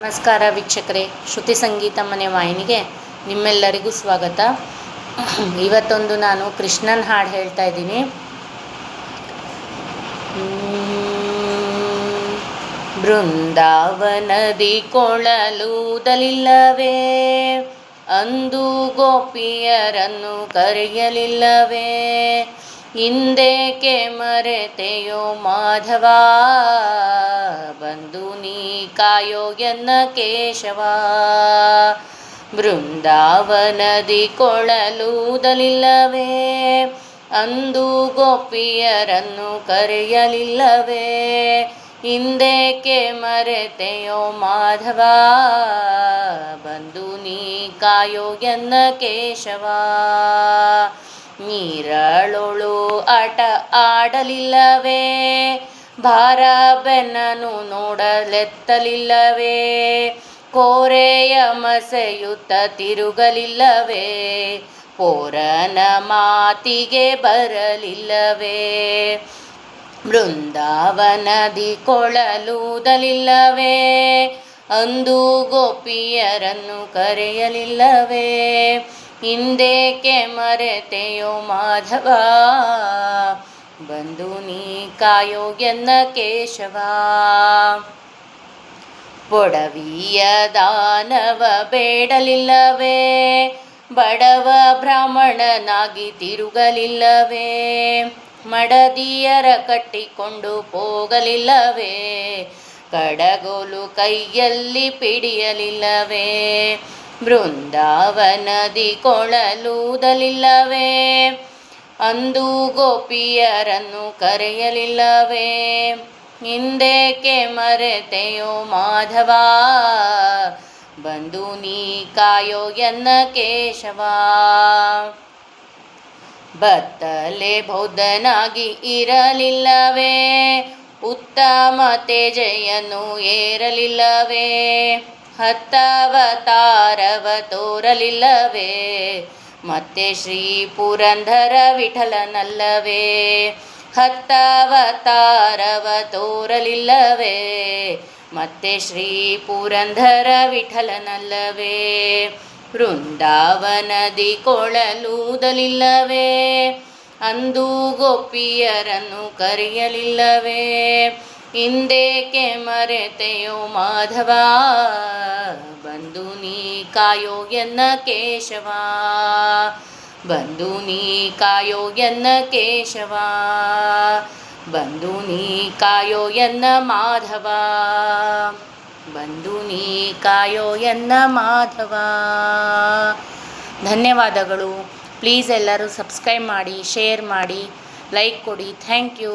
ನಮಸ್ಕಾರ ವೀಕ್ಷಕರೇ, ಶ್ರುತಿ ಸಂಗೀತ ಮನೆ ವಾಹಿನಿಗೆ ನಿಮ್ಮೆಲ್ಲರಿಗೂ ಸ್ವಾಗತ. ಇವತ್ತೊಂದು ನಾನು ಕೃಷ್ಣನ ಹಾಡು ಹೇಳ್ತಾ ಇದ್ದೀನಿ. ಬೃಂದಾವನದಿ ಕೊಳಲೂದಲಿಲ್ಲವೇ, ಅಂದು ಗೋಪಿಯರನ್ನು ಕರೆಯಲಿಲ್ಲವೇ, ಹಿಂದೇಕೆ ಮರೆತೆಯೋ ಮಾಧವ, ಬಂದು ನೀ ಕಾಯೋ ಎನ್ನ ಕೇಶವ. ಬೃಂದಾವನದಿ ಕೊಳಲೂದಲಿಲ್ಲವೇ, ಅಂದು ಗೋಪಿಯರನ್ನು ಕರೆಯಲಿಲ್ಲವೇ, ಹಿಂದೇಕೆ ಮರೆತೆಯೋ ಮಾಧವ, ಬಂದು ನೀ ಕಾಯೋ ಎನ್ನ ಕೇಶವ. ನೀರಳೊಳು ಆಟ ಆಡಲಿಲ್ಲವೇ, ಭಾರ ಬೆನ್ನನು ನೋಡಲೆತ್ತಲಿಲ್ಲವೇ, ಕೋರೆಯ ಮಸೆಯುತ್ತ ತಿರುಗಲಿಲ್ಲವೇ, ಪೋರನ ಮಾತಿಗೆ ಬರಲಿಲ್ಲವೇ. ಬೃಂದಾವನದಿ ಕೊಳಲೂದಲಿಲ್ಲವೇ, ಅಂದು ಗೋಪಿಯರನ್ನು ಕರೆಯಲಿಲ್ಲವೇ, ಹಿಂದೇಕೆ ಮರೆತೆಯೋ ಮಾಧವ, ಬಂದು ನೀ ಕಾಯೋ ಎನ್ನ ಕೇಶವ. ಪೊಡವಿಯ ದಾನವ ಬೇಡಲಿಲ್ಲವೇ, ಬಡವ ಬ್ರಾಹ್ಮಣನಾಗಿ ತಿರುಗಲಿಲ್ಲವೇ, ಮಡದಿಯರ ಕಟ್ಟಿಕೊಂಡು ಹೋಗಲಿಲ್ಲವೇ, ಕಡಗೋಲು ಕೈಯಲ್ಲಿ ಪಿಡಿಯಲಿಲ್ಲವೇ. ಬೃಂದಾವನದಿ ಕೊಳಲೂದಲಿಲ್ಲವೇ, ಅಂದು ಗೋಪಿಯರನ್ನು ಕರೆಯಲಿಲ್ಲವೇ, ಹಿಂದೇಕೆ ಮರೆತೆಯೋ ಮಾಧವ, ಬಂದು ನೀ ಕಾಯೋ ಎನ್ನ ಕೇಶವ. ಬತ್ತಲೆ ಬೌದ್ಧನಾಗಿ ಇರಲಿಲ್ಲವೇ, ಉತ್ತಮ ತೇಜೆಯನ್ನು ಏರಲಿಲ್ಲವೇ, ಹತ್ತವತಾರವ ತೋರಲಿಲ್ಲವೇ, ಮತ್ತೆ ಶ್ರೀ ಪುರಂದರ ವಿಠಲನಲ್ಲವೇ, ಹತ್ತವತಾರವ ತೋರಲಿಲ್ಲವೇ, ಮತ್ತೆ ಶ್ರೀ ಪುರಂದರ ವಿಠಲನಲ್ಲವೇ. ಬೃಂದಾವನದಿ ಕೊಳಲೂದಲಿಲ್ಲವೇ, ಅಂದು ಗೋಪಿಯರನ್ನು ಕರೆಯಲಿಲ್ಲವೇ, ಹಿಂದೇಕೆ ಮರೆತೆಯೋ ಮಾಧವ, ಬಂದು ನೀ ಕಾಯೋ ಎನ್ನ ಕೇಶವ, ಬಂದು ನೀ ಕಾಯೋ ಎನ್ನ ಕೇಶವ, ಬಂದು ನೀ ಕಾಯೋ ಎನ್ನ ಮಾಧವ, ಬಂದು ನೀ ಕಾಯೋ ಎನ್ನ ಮಾಧವ. ಧನ್ಯವಾದಗಳು. ಪ್ಲೀಸ್ ಎಲ್ಲರೂ ಸಬ್ಸ್ಕ್ರೈಬ್ ಮಾಡಿ, ಶೇರ್ ಮಾಡಿ, ಲೈಕ್ ಕೊಡಿ. Thank you.